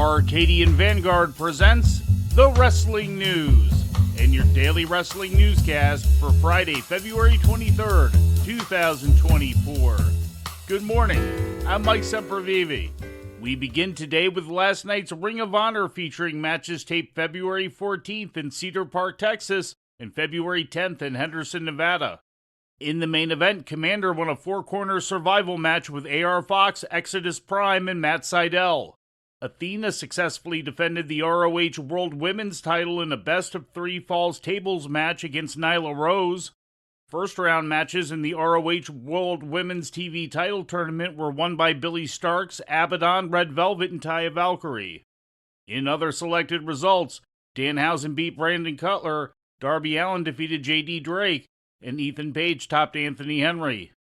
Arcadian Vanguard presents The Wrestling News, and your daily wrestling newscast for Friday, February 23rd, 2024. Good morning, I'm Mike Sempervive. We begin today with last night's Ring of Honor featuring matches taped February 14th in Cedar Park, Texas, and February 10th in Henderson, Nevada. In the main event, Commander won a four-corner survival match with AR Fox, Exodus Prime, and Matt Sydal. Athena successfully defended the ROH World Women's title in a best-of-3 falls tables match against Nyla Rose. First-round matches in the ROH World Women's TV title tournament were won by Billy Starks, Abaddon, Red Velvet, and Taya Valkyrie. In other selected results, Danhausen beat Brandon Cutler, Darby Allin defeated J.D. Drake, and Ethan Page topped Anthony Henry.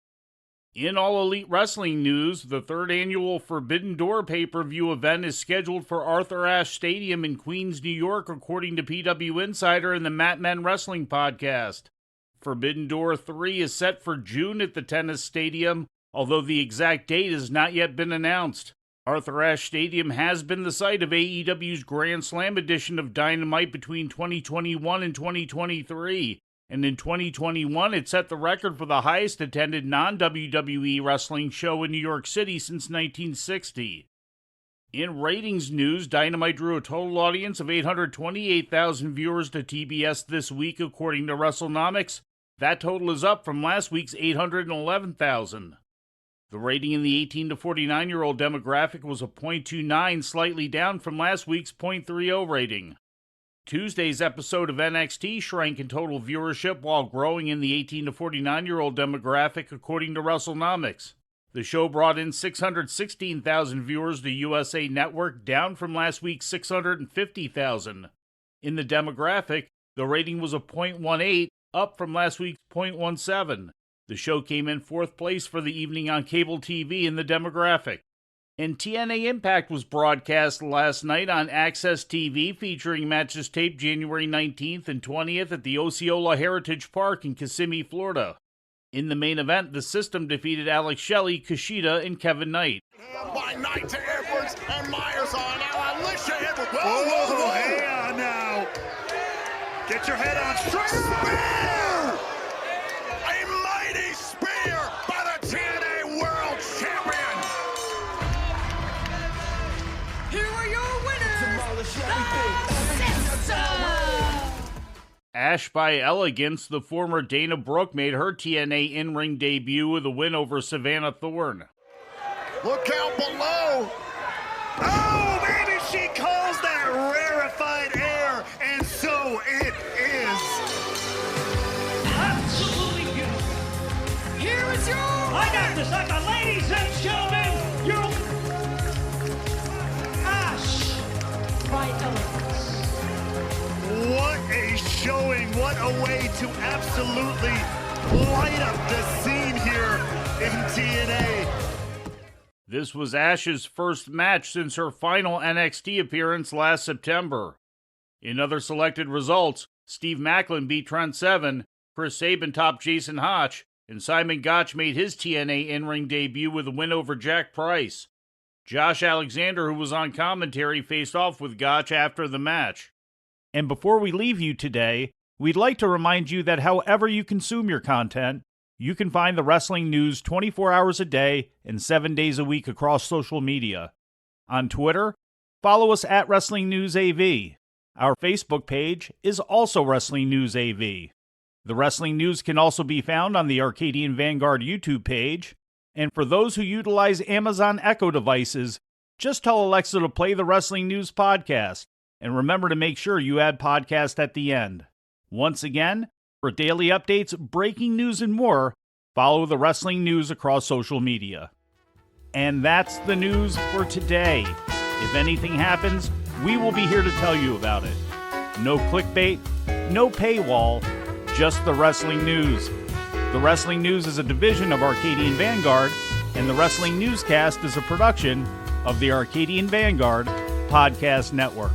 In All Elite Wrestling news, the third annual Forbidden Door pay-per-view event is scheduled for Arthur Ashe Stadium in Queens, New York, according to PW Insider and the Mat Men Wrestling Podcast. Forbidden Door 3 is set for June at the Tennis Stadium, although the exact date has not yet been announced. Arthur Ashe Stadium has been the site of AEW's Grand Slam edition of Dynamite between 2021 and 2023. And in 2021, it set the record for the highest attended non-WWE wrestling show in New York City since 1960. In ratings news, Dynamite drew a total audience of 828,000 viewers to TBS this week, according to WrestleNomics. That total is up from last week's 811,000. The rating in the 18 to 49-year-old demographic was a .29, slightly down from last week's .30 rating. Tuesday's episode of NXT shrank in total viewership while growing in the 18 to 49-year-old demographic, according to WrestleNomics. The show brought in 616,000 viewers to USA Network, down from last week's 650,000. In the demographic, the rating was a .18, up from last week's .17. The show came in fourth place for the evening on cable TV in the demographic. And TNA Impact was broadcast last night on Access TV, featuring matches taped January 19th and 20th at the Osceola Heritage Park in Kissimmee, Florida. In the main event, The System defeated Alex Shelley, Kushida, and Kevin Knight. By Knight to Edwards, and Myers on now. Alicia Edwards. Whoa, hey on now. Get your head on straight. Spear! A mighty spear by the TNA World Champion. Here are your winners, The System! Ash by Elegance, the former Dana Brooke, made her TNA in-ring debut with a win over Savannah Thorne. Look out below. Oh, baby, she calls that rarefied air, and so it is. Absolutely beautiful. Here is your I got this, ladies and gentlemen, your Ash by Elegance. What a showing. What a way to absolutely light up the scene here in TNA. This was Ash's first match since her final NXT appearance last September. In other selected results, Steve Macklin beat Trent Seven, Chris Sabin topped Jason Hotch, and Simon Gotch made his TNA in-ring debut with a win over Jack Price. Josh Alexander, who was on commentary, faced off with Gotch after the match. And before we leave you today, we'd like to remind you that however you consume your content, you can find the wrestling news 24 hours a day and 7 days a week across social media. On Twitter, follow us at Wrestling News AV. Our Facebook page is also Wrestling News AV. The Wrestling News can also be found on the Arcadian Vanguard YouTube page. And for those who utilize Amazon Echo devices, just tell Alexa to play the Wrestling News podcast. And remember to make sure you add podcast at the end. Once again, for daily updates, breaking news, and more, follow the Wrestling News across social media. And that's the news for today. If anything happens, we will be here to tell you about it. No clickbait, no paywall, just the Wrestling News. The Wrestling News is a division of Arcadian Vanguard, and the Wrestling Newscast is a production of the Arcadian Vanguard Podcast Network.